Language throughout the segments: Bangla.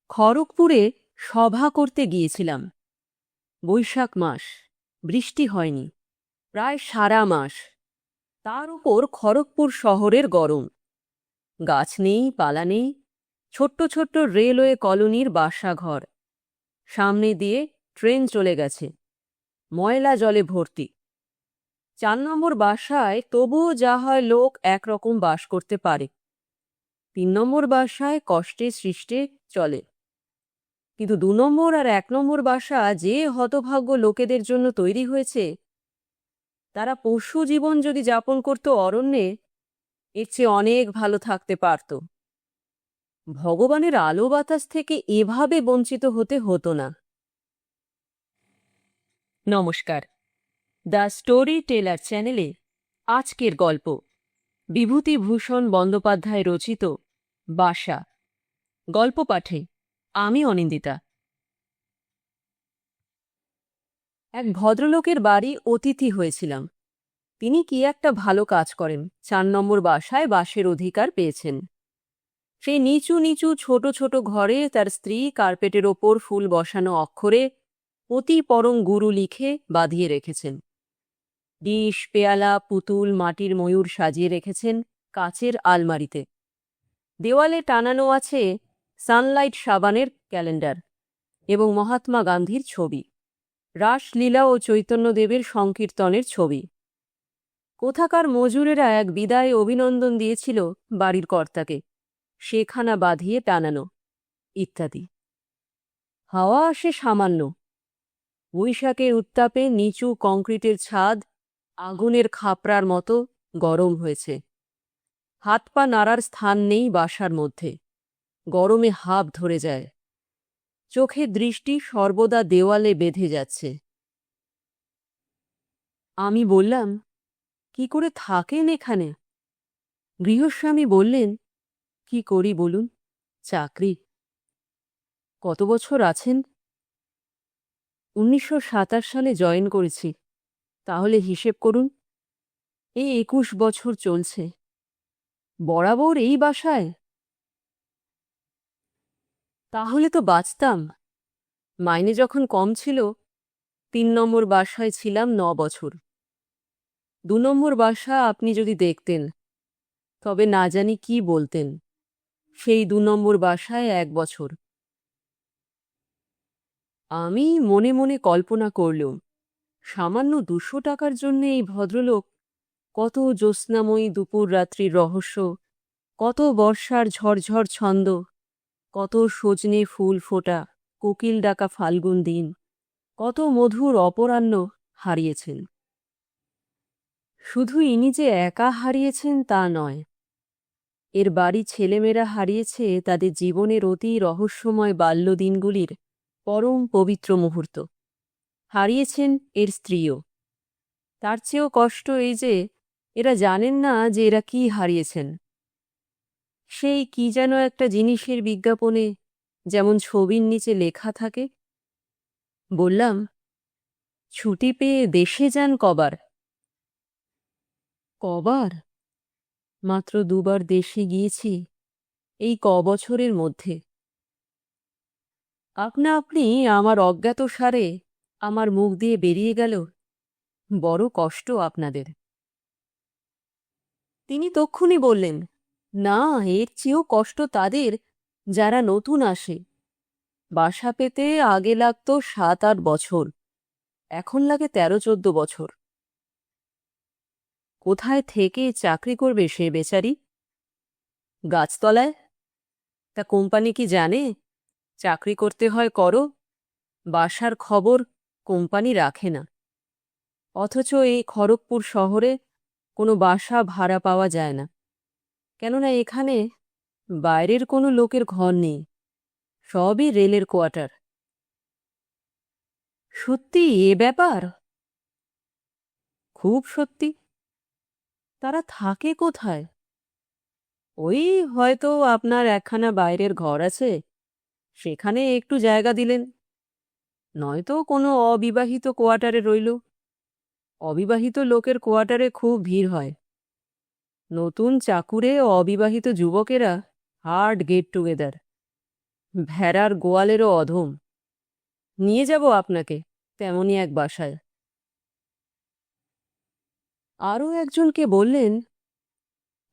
খড়গপুরে সভা করতে গিয়েছিলাম। বৈশাখ মাস, বৃষ্টি হয়নি প্রায় সারা মাস। তার উপর খড়গপুর শহরের গরম। গাছ নেই, পালা নেই, ছোট্ট ছোট্ট রেলওয়ে কলোনির বাসাঘর। সামনে দিয়ে ট্রেন চলে গেছে, ময়লা জলে ভর্তি। ৪ নম্বর বাসায় তবুও যা হয়, লোক একরকম বাস করতে পারে। ৩ নম্বর বাসায় কষ্টে সৃষ্টে চলে, কিন্তু ২ নম্বর আর ১ নম্বর বাসা যে হতভাগ্য লোকেদের জন্য তৈরি হয়েছে, তারা পশু জীবন যদি যাপন করত অরণ্যে, এর চেয়ে অনেক ভালো থাকতে পারত। ভগবানের আলো বাতাস থেকে এভাবে বঞ্চিত হতে হতো না। নমস্কার, দ্য স্টোরি টেলার চ্যানেলে আজকের গল্প বিভূতিভূষণ বন্দ্যোপাধ্যায় রচিত বাসা। গল্প পাঠে আমি অনিন্দিতা। এক ভদ্রলোকের বাড়ি অতিথি হয়েছিলাম। তিনি কি একটা ভালো কাজ করেন, ৪ নম্বর বাসায় বাসের অধিকার পেয়েছেন। সেই নিচু নিচু ছোট ছোট ঘরে তার স্ত্রী কার্পেটের ওপর ফুল বসানো অক্ষরে অতি পরম গুরু লিখে বাঁধিয়ে রেখেছেন। ডিশ, পেয়ালা, পুতুল, মাটির ময়ূর সাজিয়ে রেখেছেন কাচের আলমারিতে। দেওয়ালে টানানো আছে সানলাইট সাবানের ক্যালেন্ডার এবং মহাত্মা গান্ধীর ছবি, রাসলীলা ও চৈতন্যদেবের সংকীর্তনের ছবি। কোথাকার মজুরেরা এক বিদায় অভিনন্দন দিয়েছিল বাড়ির কর্তাকে, সেখানা বাঁধিয়ে টানানো, ইত্যাদি। হাওয়া আসে সামান্য। বৈশাখের উত্তাপে নিচু কংক্রিটের ছাদ আগুনের খাপড়ার মতো গরম হয়েছে। হাত পা নাড়ার স্থান নেই বাসার মধ্যে, গরমে হাঁপ ধরে যায়। চোখের দৃষ্টি সর্বদা দেওয়ালে বেঁধে যাচ্ছে। আমি বললাম, কি করে থাকেন এখানে? গৃহস্বামী বললেন, কি করি বলুন, চাকরি। কত বছর আছেন? ১৯২৭ সালে জয়েন করেছি। তাহলে হিসেব করুন, এই ২১ বছর চলছে। বরাবর এই বাসায়? তাহলে তো বাঁচতাম। মাইনে যখন কম ছিল, ৩ নম্বর বাসায় ছিলাম ৯ বছর। ২ নম্বর বাসা আপনি যদি দেখতেন, তবে না জানি কি বলতেন। সেই ২ নম্বর বাসায় ১ বছর। আমি মনে মনে কল্পনা করলুম, সামান্য ২০০ টাকার জন্য এই ভদ্রলোক কত জ্যোৎস্নাময়ী দুপুর রাত্রির রহস্য, কত বর্ষার ঝরঝর ছন্দ, কত সজনে ফুল ফোটা কোকিল ডাকা ফাল্গুন দিন, কত মধুর অপরাহ্ন হারিয়েছেন। শুধু ইনি যে একা হারিয়েছেন তা নয়, এর বাড়ি ছেলেমেয়েরা হারিয়েছে তাদের জীবনের অতি রহস্যময় বাল্যদিনগুলির পরম পবিত্র মুহূর্ত। হারিয়েছেন এর স্ত্রীও। তার চেয়েও কষ্ট এই যে এরা জানেন না যে এরা কি হারিয়েছেন। সেই কি যেন একটা জিনিসের বিজ্ঞাপনে যেমন ছবির নিচে লেখা থাকে। বললাম, ছুটি পেয়ে দেশে যান কবার? কবার? মাত্র ২ বার দেশে গিয়েছি এই বছরের মধ্যে। আপনা আপনি আমার অজ্ঞাতসারে আমার মুখ দিয়ে বেরিয়ে গেল, বড় কষ্ট আপনাদের। তিনি তক্ষুনি বললেন, না, এর চেয়েও কষ্ট তাদের যারা নতুন আসে। বাসা পেতে আগে লাগতো ৭-৮ বছর, এখন লাগে ১৩-১৪ বছর। কোথায় থেকে চাকরি করবে সে বেচারি? গাছতলায়? তা কোম্পানি কি জানে চাকরি করতে হয় করো, বাসার খবর কোম্পানি রাখে না। অথচ এই খড়গপুর শহরে কোনো বাসা ভাড়া পাওয়া যায় না, কেননা এখানে বাইরের কোনো লোকের ঘর নেই, সবই রেলের কোয়ার্টার। সত্যি এ ব্যাপার? খুব সত্যি। তারা থাকে কোথায়? ওই হয়তো আপনার একখানা বাইরের ঘর আছে, সেখানে একটু জায়গা দিলেন, নয়তো কোনো অবিবাহিত কোয়ার্টারে রইল। অবিবাহিত লোকের কোয়ার্টারে খুব ভিড় হয়। নতুন চাকুরে অবিবাহিত যুবকেরা হার্ড গেট টুগেদার। ভেড়ার গোয়ালেরও অধম। নিয়ে যাব আপনাকে তেমনই এক বাসায়। আরও একজনকে বললেন,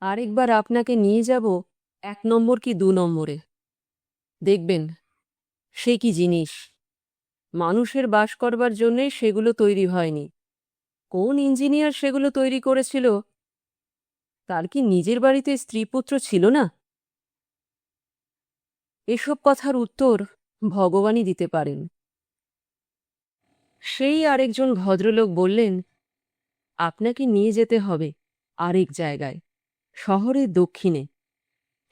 আরেকবার আপনাকে নিয়ে যাব 1 নম্বর কি 2 নম্বরে। দেখবেন সে কি জিনিস। মানুষের বাস করবার জন্যে সেগুলো তৈরি হয়নি। কোন ইঞ্জিনিয়ার সেগুলো তৈরি করেছিল? তার কি নিজের বাড়িতে স্ত্রীপুত্র ছিল না? এসব কথার উত্তর ভগবানই দিতে পারেন। সেই আরেকজন ভদ্রলোক বললেন, আপনাকে নিয়ে যেতে হবে আরেক জায়গায়, শহরের দক্ষিণে।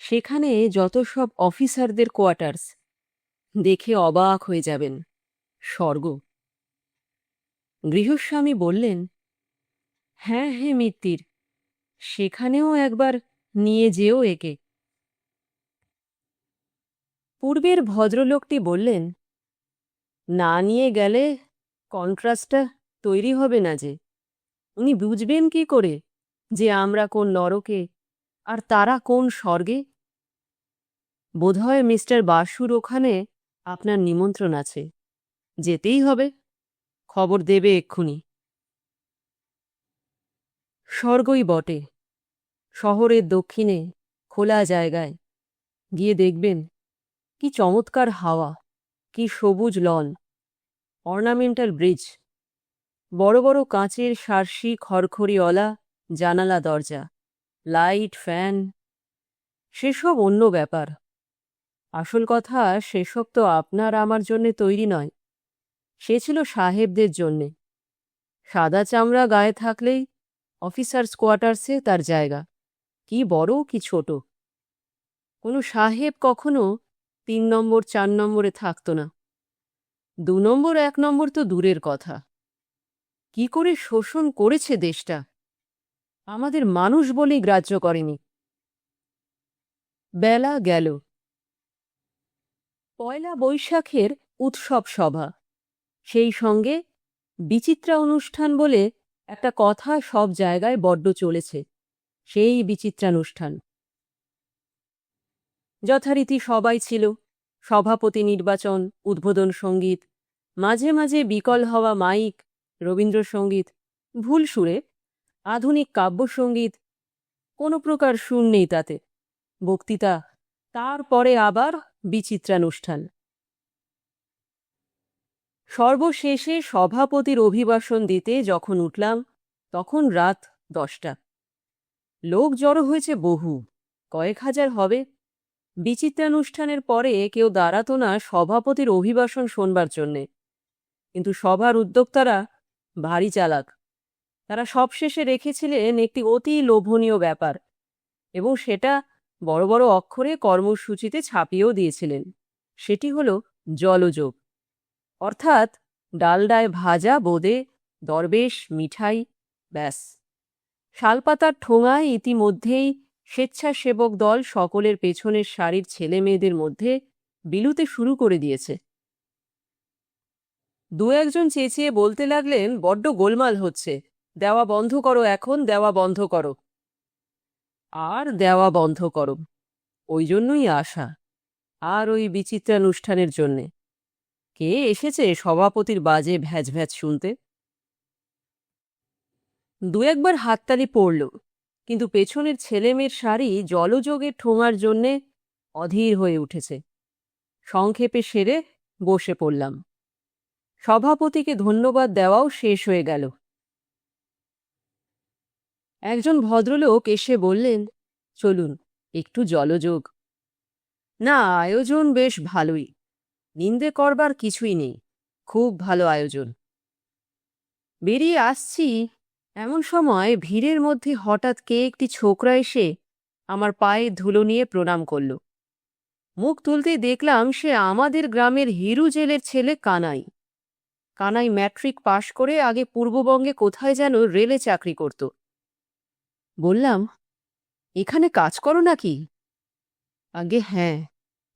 সেখানে যত সব অফিসারদের কোয়ার্টার্স, দেখে অবাক হয়ে যাবেন। স্বর্গ। গৃহস্বামী বললেন, হ্যাঁ হ্যাঁ মিত্তির, সেখানেও একবার নিয়ে যেও একে। পূর্বের ভদ্রলোকটি বললেন, না নিয়ে গেলে কন্ট্রাস্টটা তৈরি হবে না যে। উনি বুঝবেন কি করে যে আমরা কোন নরকে আর তারা কোন স্বর্গে? বোধহয় মিস্টার বাসুর ওখানে আপনার নিমন্ত্রণ আছে, যেতেই হবে। খবর দেবে এক্ষুনি। স্বর্গই বটে, শহরের দক্ষিণে খোলা জায়গায়। গিয়ে দেখবেন কি চমৎকার হাওয়া, কি সবুজ লন, অর্নামেন্টাল ব্রিজ, বড় বড় কাঁচের সার্সি খড়খড়িওয়ালা জানালা দরজা, লাইট ফ্যান। সেসব অন্য ব্যাপার। আসল কথা, সেসব তো আপনার আমার জন্যে তৈরি নয়। সে ছিল সাহেবদের জন্যে। সাদা চামড়া গায়ে থাকলেই অফিসার্স কোয়ার্টার্সে তার জায়গা, কি বড় কি ছোট। কোনো সাহেব কখনো 3 নম্বর 4 নম্বরে থাকত না। 2 নম্বর 1 নম্বর তো দূরের কথা। কি করে শোষণ করেছে দেশটা, আমাদের মানুষ বলেই গ্রাহ্য করেনি। বেলা গেল। পয়লা বৈশাখের উৎসব সভা, সেই সঙ্গে বিচিত্রা অনুষ্ঠান বলে একটা কথা সব জায়গায় বড্ড চলেছে। সেই বিচিত্রানুষ্ঠান। যথারীতি সবাই ছিল। সভাপতি নির্বাচন, উদ্বোধন সঙ্গীত, মাঝে মাঝে বিকল হওয়া মাইক, রবীন্দ্রসঙ্গীত, ভুল সুরে, আধুনিক কাব্যসঙ্গীত, কোনো প্রকার সুর নেই তাতে, বক্তৃতা, তারপরে আবার বিচিত্রানুষ্ঠান। সর্বশেষে সভাপতির অভিভাষণ দিতে যখন উঠলাম, তখন রাত 10টা। লোক জড়ো হয়েছে বহু, কয়েক হাজার হবে। বিচিত্রানুষ্ঠানের পরে কেউ দাঁড়াতো না সভাপতির অভিভাষণ শোনবার জন্যে। কিন্তু সভার উদ্যোক্তারা ভারী চালাক। তারা সবশেষে রেখেছিলেন একটি অতি লোভনীয় ব্যাপার, এবং সেটা বড় বড় অক্ষরে কর্মসূচিতে ছাপিয়েও দিয়েছিলেন। সেটি হল জলযোগ, অর্থাৎ ডালডায় ভাজা বোঁদে, দরবেশ, মিঠাই, ব্যাস। শালপাতার ঠোঙায় ইতিমধ্যেই স্বেচ্ছাসেবক দল সকলের পেছনের সারির ছেলে মেয়েদের মধ্যে বিলুতে শুরু করে দিয়েছে। 2-1 চেঁচিয়ে বলতে লাগলেন, বড্ড গোলমাল হচ্ছে, দেওয়া বন্ধ করো, এখন দেওয়া বন্ধ করো। আর দেওয়া বন্ধ করো, ওই জন্যই আসা, আর ওই বিচিত্রানুষ্ঠানের জন্যে। কে এসেছে সভাপতির বাজে ভ্যাজ ভ্যাজ শুনতে? 2-1 হাততালি পড়ল, কিন্তু পেছনের ছেলেমেয়ের সারি জলযোগের ঠোঙার জন্যে অধীর হয়ে উঠেছে। সংক্ষেপে সেরে বসে পড়লাম। সভাপতিকে ধন্যবাদ দেওয়াও শেষ হয়ে গেল। একজন ভদ্রলোক এসে বললেন, চলুন একটু জলযোগ। না, আয়োজন বেশ ভালোই, নিন্দে করবার কিছুই নেই, খুব ভালো আয়োজন। বেরিয়ে আসছি, এমন সময় ভিড়ের মধ্যে হঠাৎ কে একটি ছোকরা এসে আমার পায়ে ধুলো নিয়ে প্রণাম করল। মুখ তুলতেই দেখলাম সে আমাদের গ্রামের হিরু জেলের ছেলে কানাই। কানাই ম্যাট্রিক পাশ করে আগে পূর্ববঙ্গে কোথায় যেন রেলে চাকরি করত। বললাম, এখানে কাজ করো নাকি? আগে হ্যাঁ,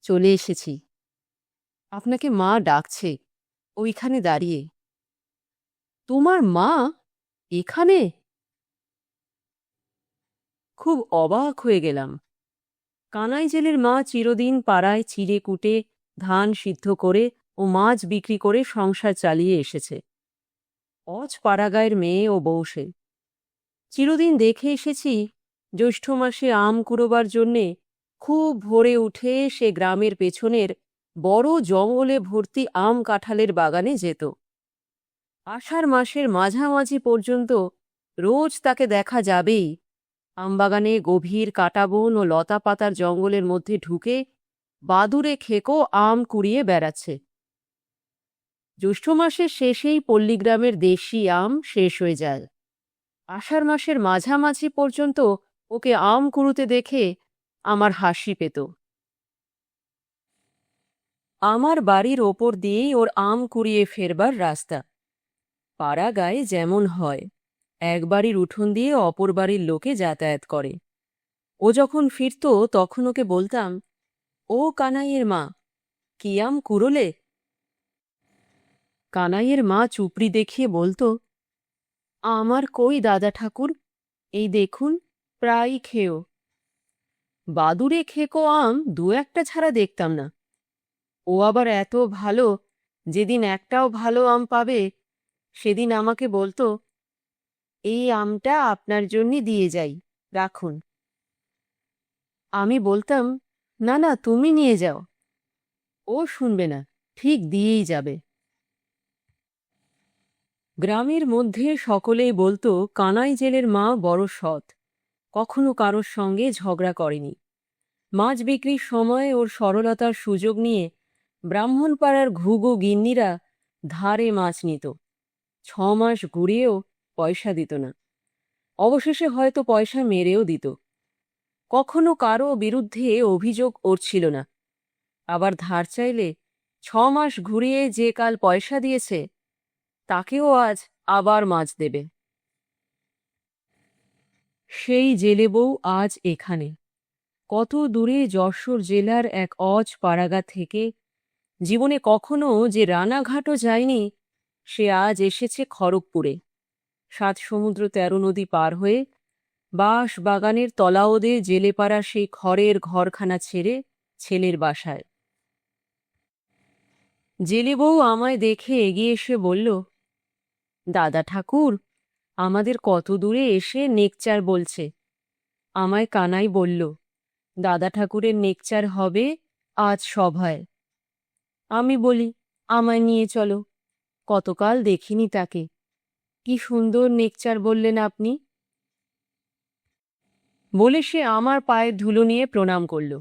চলে এসেছি। আপনাকে মা ডাকছে, ওইখানে দাঁড়িয়ে। তোমার মা এখানে? খুব অবাক হয়ে গেলাম। কানাই জেলের মা চিরদিন পাড়ায় চিড়ে কুটে ধান সিদ্ধ করে ও মাছ বিক্রি করে সংসার চালিয়ে এসেছে। অজ পাড়াগাঁয়ের মেয়ে ও বউ সে। চিরদিন দেখে এসেছি জ্যৈষ্ঠ মাসে আম কুড়োবার জন্যে খুব ভোরে উঠে সে গ্রামের পেছনের বড় জঙ্গলে ভর্তি আম কাঁঠালের বাগানে যেত। আষাঢ় মাসের মাঝামাঝি পর্যন্ত রোজ তাকে দেখা যাবেই আমবাগানে গভীর কাঁটাবন ও লতা পাতার জঙ্গলের মধ্যে ঢুকে বাদুড়ে খেকো আম কুড়িয়ে বেড়াচ্ছে। জ্যৈষ্ঠ মাসের শেষেই পল্লীগ্রামের দেশি আম শেষ হয়ে যায়। আষাঢ় মাসের মাঝামাঝি পর্যন্ত ওকে আম কুড়ুতে দেখে আমার হাসি পেত। আমার বাড়ির ওপর দিয়েই ওর আম কুড়িয়ে ফেরবার রাস্তা। পাড়া গায়ে যেমন হয়, এক বাড়ির উঠোন দিয়ে অপর বাড়ির লোকে যাতায়াত করে। ও যখন ফিরত তখন ওকে বলতাম, ও কানাইয়ের মা, কি আম কুড়োলে? কানাইয়ের মা চুপড়ি দেখিয়ে বলতো, আমার কই দাদা ঠাকুর, এই দেখুন প্রায়ই খেও। বাদুড়ে খেকো আম দু একটা ছাড়া দেখতাম না। ও আবার এত ভালো, যেদিন একটাও ভালো আম পাবে সেদিন আমাকে বলতো, এই আমটা আপনার জন্য দিয়ে যাই, রাখুন। আমি বলতাম, না না, তুমি নিয়ে যাও। ও শুনবে না, ঠিক দিয়েই যাবে। গ্রামের মধ্যে সকলেই বলতো কানাই জেলের মা বড় সৎ, কখনো কারোর সঙ্গে ঝগড়া করেনি। মাছ বিক্রির সময় ওর সরলতার সুযোগ নিয়ে ব্রাহ্মণপাড়ার ঘুঘু গিন্নিরা ধারে মাছ নিত। 6 মাস ঘুরিয়েও পয়সা দিত না। অবশেষে হয়তো পয়সা মেরেও দিত। কখনো কারো বিরুদ্ধে অভিযোগ ওর ছিল না। আবার ধার চাইলে 6 মাস ঘুরিয়ে যে কাল পয়সা দিয়েছে তাকেও আজ আবার মাছ দেবে। সেই জেলে বউ আজ এখানে, কত দূরে যশোর জেলার এক অজ পাড়াগা থেকে। জীবনে কখনো যে রানাঘাটও যায়নি, সে আজ এসেছে খড়গপুরে। 7 সমুদ্র 13 নদী পার হয়ে বাঁশ বাগানের তলাওদে জেলেপাড়া সেই খড়ের ঘরখানা ছেড়ে ছেলের বাসায়। জেলে বউ আমায় দেখে এগিয়ে এসে বলল, দাদা ঠাকুর, আমাদের কত দূরে এসে নেকচার বলছে। আমায় কানাই বলল, দাদা ঠাকুরের নেকচার হবে আজ সভায়। আমি বলি, আমায় নিয়ে চলো, কতকাল দেখিনি তাকে। কি সুন্দর নেকচার বললেন আপনি। বলে সে আমার পায়ের ধুলো নিয়ে প্রণাম করল।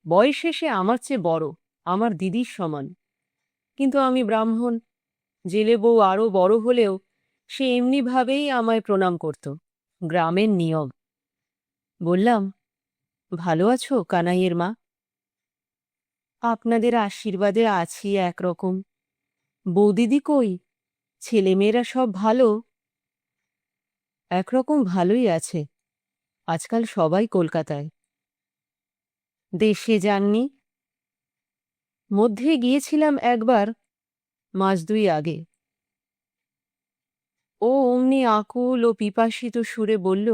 বয়সে সে আমার চেয়ে বড়, আমার দিদির সমান। কিন্তু আমি ব্রাহ্মণ। জেলে বউ আরও বড় হলেও সে এমনিভাবেই আমায় প্রণাম করত, গ্রামের নিয়ম। বললাম, ভালো আছো কানাইয়ের মা? আপনাদের আশীর্বাদে আছি একরকম। বৌদিদি কই? ছেলেমেয়েরা সব ভালো? একরকম ভালোই আছে। আজকাল সবাই কলকাতায়। দেশে যাননি? মধ্যে গিয়েছিলাম একবার, মাস 2 আগে। ও অমনি আকুল ও পিপাসিত সুরে বলল,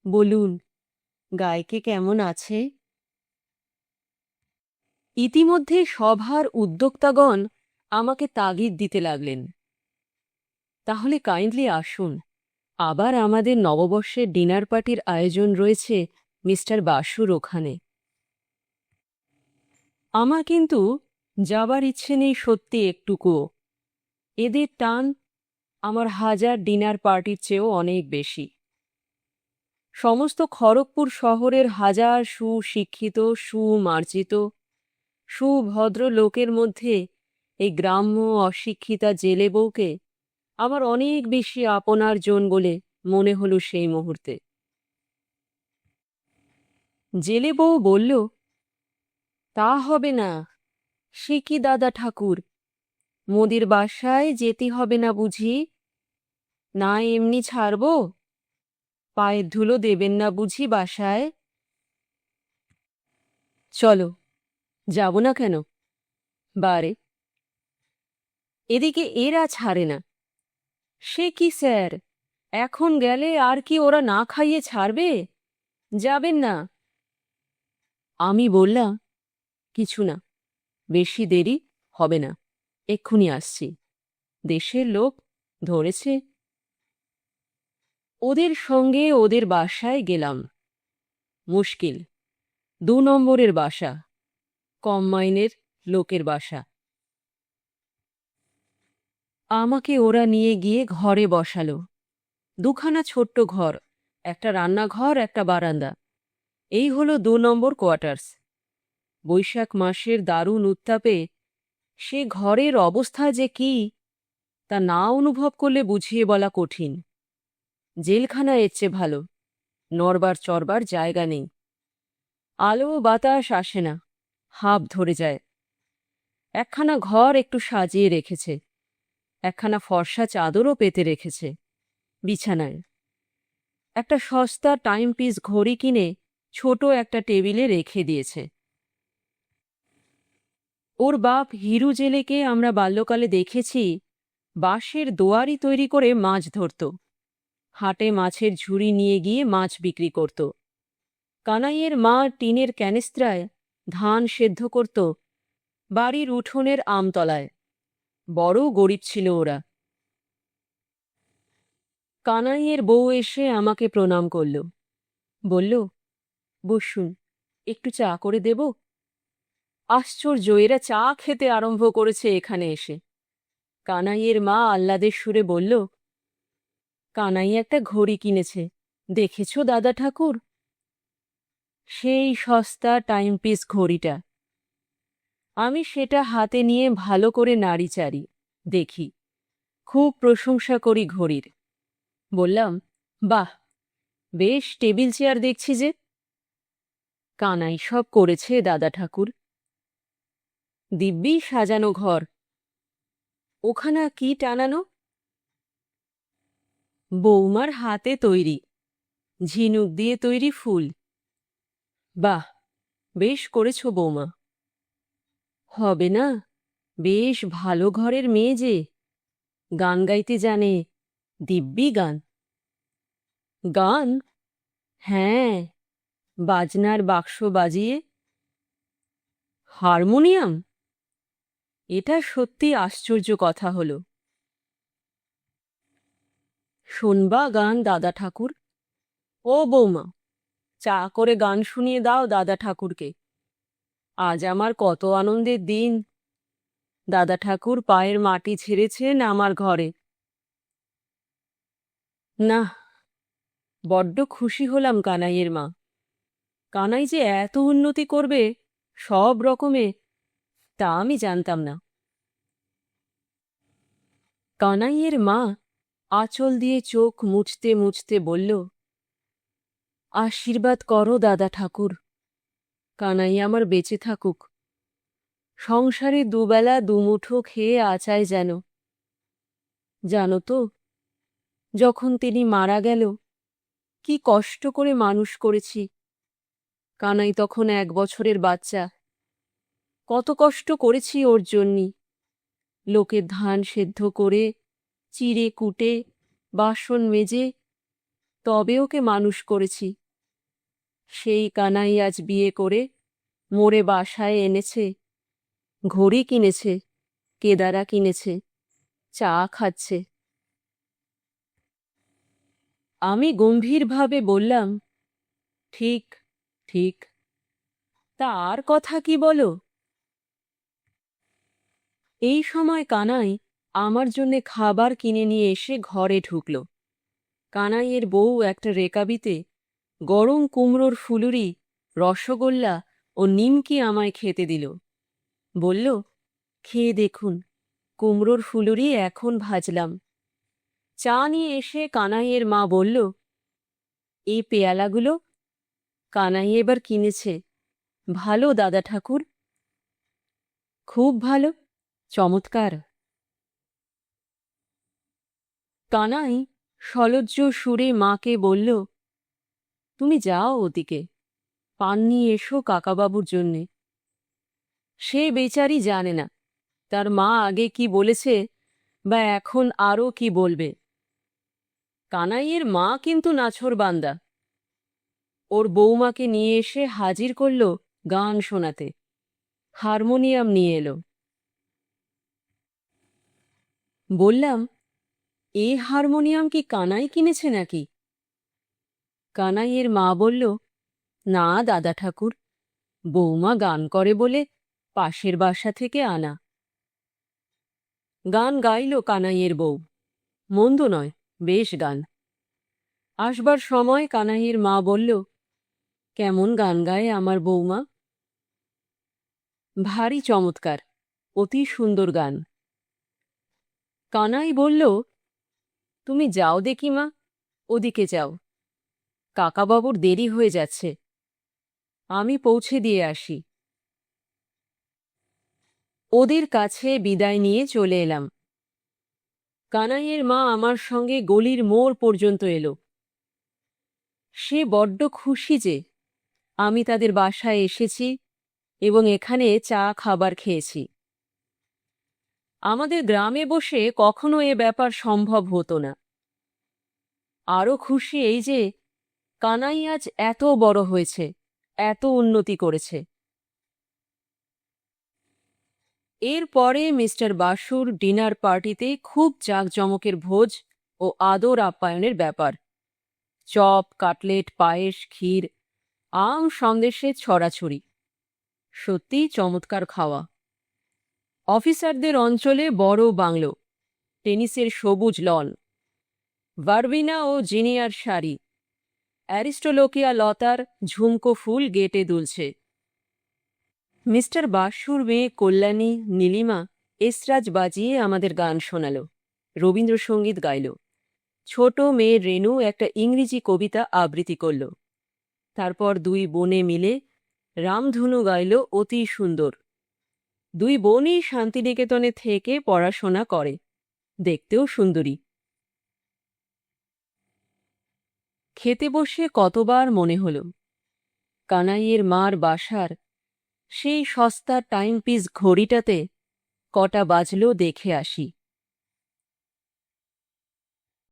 বলুন, গায়কে কেমন আছে? ইতিমধ্যে সভার উদ্যোক্তাগণ আমাকে তাগিদ দিতে লাগলেন, তাহলে কাইন্ডলি আসুন, আবার আমাদের নববর্ষের ডিনার পার্টির আয়োজন রয়েছে মিস্টার বাসুর ওখানে। আমার কিন্তু যাবার ইচ্ছে নেই সত্যি একটুকুও। এদের টান আমার 1000 ডিনার পার্টির চেয়েও অনেক বেশি। সমস্ত খড়গপুর শহরের হাজার সুশিক্ষিত, সুমার্জিত, সুভদ্র লোকের মধ্যে এই গ্রাম্য অশিক্ষিতা জেলে বউকে আমার অনেক বেশি আপনার জন বলে মনে হলো সেই মুহূর্তে। জেলে বউ বলল, তা হবে না। সে কি দাদা ঠাকুর, মোদির বাসায় যেতে হবে না বুঝি? না এমনি ছাড়ব? পায়ের ধুলো দেবেন না বুঝি বাসায়? চলো, যাব না কেন? বারে, এদিকে এরা ছাড়ে না। সে কি স্যার, এখন গেলে আর কি ওরা না খাইয়ে ছাড়বে? যাবেন না? আমি বললাম, কিছু না, বেশি দেরি হবে না, এক্ষুনি আসছি। দেশের লোক ধরেছে। ওদের সঙ্গে ওদের বাসায় গেলাম। মুশকিল, 2 নম্বরের বাসা, কম মাইনের লোকের বাসা। আমাকে ওরা নিয়ে গিয়ে ঘরে বসালো। 2খানা ছোট্ট ঘর, একটা রান্নাঘর, একটা বারান্দা। এই হলো 2 নম্বর কোয়ার্টার্স। বৈশাখ মাসের দারুণ উত্তাপে সে ঘরের অবস্থা যে কি তা না অনুভব করলে বুঝিয়ে বলা কঠিন। জেলখানা এর চেয়ে ভালো, নড়বার চড়বার জায়গা নেই। আলো বাতাস আসে না, হাঁপ ধরে যায়। একখানা ঘর একটু সাজিয়ে রেখেছে, একখানা ফর্সা চাদরও পেতে রেখেছে বিছানায়। একটা সস্তা টাইমপিস ঘড়ি কিনে ছোট একটা টেবিলে রেখে দিয়েছে। ওর বাপ হিরু জেলেকে আমরা বাল্যকালে দেখেছি বাঁশের দোয়ারি তৈরি করে মাছ ধরত, হাটে মাছের ঝুড়ি নিয়ে গিয়ে মাছ বিক্রি করত। কানাইয়ের মা টিনের ক্যানিস্ত্রায় ধান সেদ্ধ করত বাড়ির উঠোনের আমতলায়। বড় গরিব ছিল ওরা। কানাইয়ের বউ এসে আমাকে প্রণাম করল, বলল, বসুন, একটু চা করে দেব? আশ্চর্য, এরা চা খেতে আরম্ভ করেছে এখানে এসে। কানাইয়ের মা আহ্লাদের সুরে বলল, কানাই একটা ঘড়ি কিনেছে, দেখেছ দাদা ঠাকুর? সেই সস্তা টাইমপিস ঘড়িটা। আমি সেটা হাতে নিয়ে ভালো করে নাড়িচাড়ি দেখি, খুব প্রশংসা করি ঘড়ির। বললাম, বাহ, বেশ টেবিল চেয়ার দেখছি যে। কানাই সব করেছে দাদা ঠাকুর। দিব্যি সাজানো ঘর। ওখানা কি টানানো? বৌমার হাতে তৈরি, ঝিনুক দিয়ে তৈরি ফুল। বাহ, বেশ করেছ বৌমা। হবে না, বেশ ভালো ঘরের মেয়ে যে। গান গাইতে জানে, দিব্যি গান। গান? হ্যাঁ, বাজনার বাক্স বাজিয়ে। হারমোনিয়াম? এটা সত্যি আশ্চর্য কথা হল। শোনবা গান দাদা ঠাকুর? ও বৌমা, চা করে গান শুনিয়ে দাও দাদা ঠাকুরকে। আজ আমার কত আনন্দের দিন। দাদা ঠাকুর পায়ের মাটি ছেড়েছেন আমার ঘরে। না, বড্ড খুশি হলাম কানাইয়ের মা। কানাই যে এত উন্নতি করবে সব রকমে, তা আমি জানতাম না। কানাইয়ের মা আঁচল দিয়ে চোখ মুছতে মুছতে বলল, আশীর্বাদ করো দাদা ঠাকুর, কানাই আমার বেঁচে থাকুক, সংসারে দুবেলা দুমুঠো খেয়ে আচায় যেন। জানো তো, যখন তিনি মারা গেল কি কষ্ট করে মানুষ করেছি। কানাই তখন 1 বছরের বাচ্চা। কত কষ্ট করেছি ওর জন্যি। লোকের ধান সেদ্ধ করে, চিড়ে কুটে, বাসন মেজে, তবে ওকে মানুষ করেছি। সেই কানাই আজ বিয়ে করে মোরে বাসায় এনেছে, ঘড়ি কিনেছে, কেদারা কিনেছে, চা খাচ্ছে। আমি গম্ভীরভাবে বললাম, ঠিক, ঠিক। তা আর কথা কি বলো? এই সময় কানাই আমার জন্যে খাবার কিনে নিয়ে এসে ঘরে ঢুকল। কানাইয়ের বউ একটা রেকাবিতে গরম কুমড়োর ফুলুরি, রসগোল্লা ও নিমকি আমায় খেতে দিল। বলল, খেয়ে দেখুন, কুমড়োর ফুলুরি এখন ভাজলাম। চা নিয়ে এসে কানাইয়ের মা বলল, এই পেয়ালাগুলো কানাই এবার কিনেছে। ভালো দাদা ঠাকুর, খুব ভালো, চমৎকার। কানাই সলজ্জ সুরে মাকে বলল, তুমি যাও ওদিকে, পান নিয়ে এসো কাকাবাবুর জন্যে। সে বেচারি জানে না তার মা আগে কি বলেছে বা এখন আরও কি বলবে। কানাইয়ের মা কিন্তু নাছোড়বান্দা। ওর বৌমাকে নিয়ে এসে হাজির করল গান শোনাতে। হারমোনিয়াম নিয়ে এলো। বললাম, এ হারমোনিয়াম কি কানাই কিনেছে নাকি? কানাইয়ের মা বলল, না দাদা ঠাকুর, বৌমা গান করে বলে পাশের বাসা থেকে আনা। গান গাইল কানাইয়ের বউ, মন্দ নয়, বেশ গান। আসবার সময় কানাইয়ের মা বলল, কেমন গান গায় আমার বৌমা? ভারী চমৎকার, অতি সুন্দর গান। কানাই বলল, তুমি যাও দেখি মা, ওদিকে যাও, কাকাবাবুর দেরি হয়ে যাচ্ছে, আমি পৌঁছে দিয়ে আসি। ওদের কাছে বিদায় নিয়ে চলে এলাম। কানাইয়ের মা আমার সঙ্গে গলির মোড় পর্যন্ত এলো। সে বড্ড খুশি যে আমি তাদের বাসায় এসেছি এবং এখানে চা খাবার খেয়েছি। আমাদের গ্রামে বসে কখনো এ ব্যাপার সম্ভব হতো না। আরও খুশি এই যে কানাই আজ এত বড় হয়েছে, এত উন্নতি করেছে। এরপরে মিস্টার বাসুর ডিনার পার্টিতে খুব জাঁকজমকের ভোজ ও আদর আপ্যায়নের ব্যাপার। চপ, কাটলেট, পায়েস, ক্ষীর, আম সন্দেশে ছড়াছড়ি। সত্যিই চমৎকার খাওয়া। অফিসারদের অঞ্চলে বড় বাংলো, টেনিসের সবুজ লন, ভার্বিনা ও জিনিয়ার শাড়ি, অ্যারিস্টোলোকিয়া লতার ঝুমকো ফুল গেটে দুলছে। মিস্টার বাসুর মেয়ে কল্যাণী, নীলিমা এসরাজ বাজিয়ে আমাদের গান শোনাল, রবীন্দ্রসঙ্গীত গাইল। ছোট মেয়ে রেণু একটা ইংরেজি কবিতা আবৃত্তি করল। তারপর দুই বোনে মিলে রামধনু গাইল অতি সুন্দর। দুই বোনই শান্তিনিকেতনে থেকে পড়াশোনা করে, দেখতেও সুন্দরী। খেতে বসে কতবার মনে হল কানাইয়ের মার বাসার সেই সস্তা টাইমপিস ঘড়িটাতে কটা বাজল দেখে আসি।